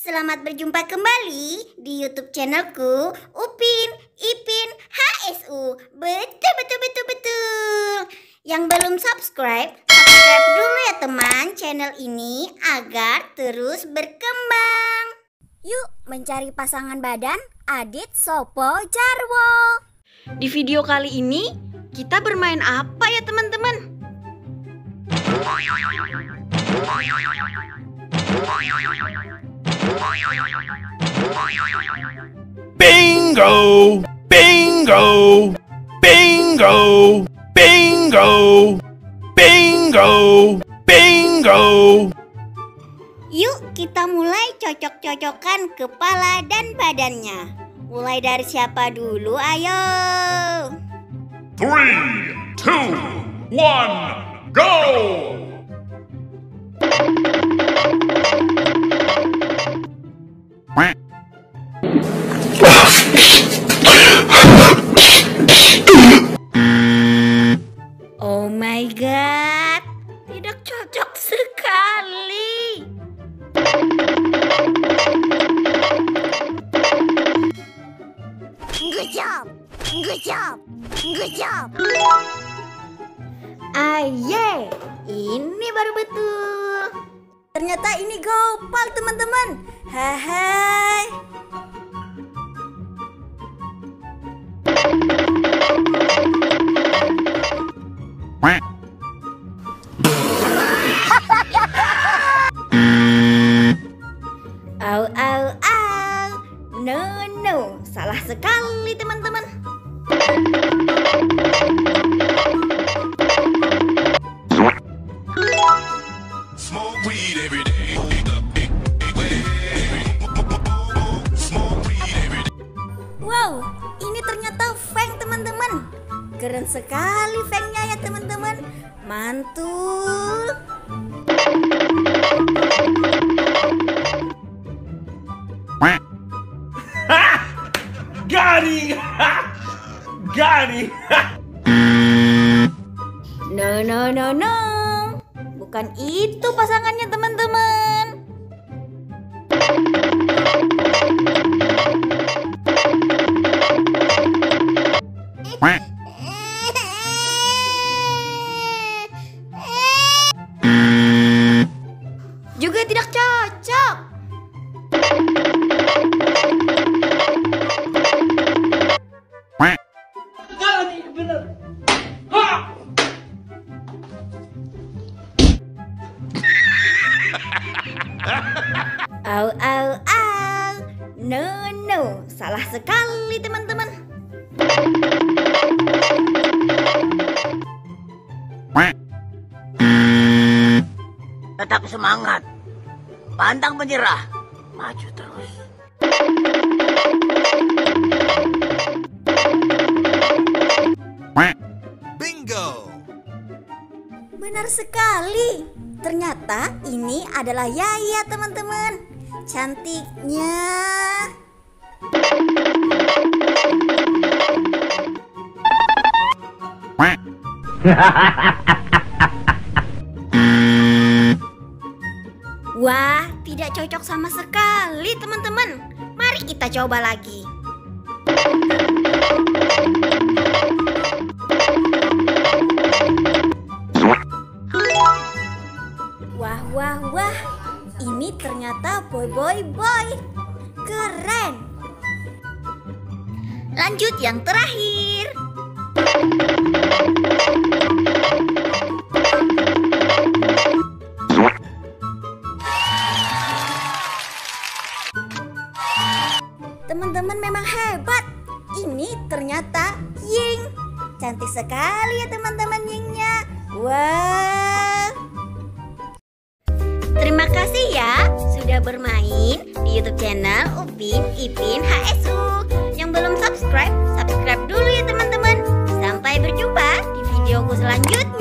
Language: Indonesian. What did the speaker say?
Selamat berjumpa kembali di YouTube channelku Upin Ipin HSU. Betul. Yang belum subscribe dulu ya teman channel ini agar terus berkembang. Yuk mencari pasangan badan Adit Sopo Jarwo. Di video kali ini kita bermain apa ya teman-teman? Bingo! Bingo! Bingo! Bingo! Bingo! Bingo! Yuk kita mulai cocok-cocokan kepala dan badannya. Mulai dari siapa dulu, ayo. 3, 2, 1, go! Oh my god, tidak cocok sekali. Good job. Aye, ini baru betul. Ternyata ini Gopal teman-teman. Hai. Au. No. Salah sekali teman-teman. Smoke weed every day. Wow, ini ternyata Feng teman-teman. Keren sekali Fengnya ya teman-teman. Mantul. Garing! Garing! No. Bukan itu pasangannya teman-teman. Juga tidak cocok. Au. No. Salah sekali teman-teman. Tetap semangat, pantang menyerah, maju terus. Bingo! Benar sekali. Ternyata ini adalah Yaya teman-teman. Cantiknya. Wah, tidak cocok sama sekali teman-teman. Mari kita coba lagi. Wah. Ini ternyata boy. Keren. Lanjut yang terakhir. Teman-teman memang hebat. Ini ternyata Ying. Cantik sekali ya teman-teman Yingnya. Wah. Terima kasih ya sudah bermain di YouTube channel Upin Ipin HSU. Yang belum subscribe dulu ya teman-teman. Sampai berjumpa di videoku selanjutnya.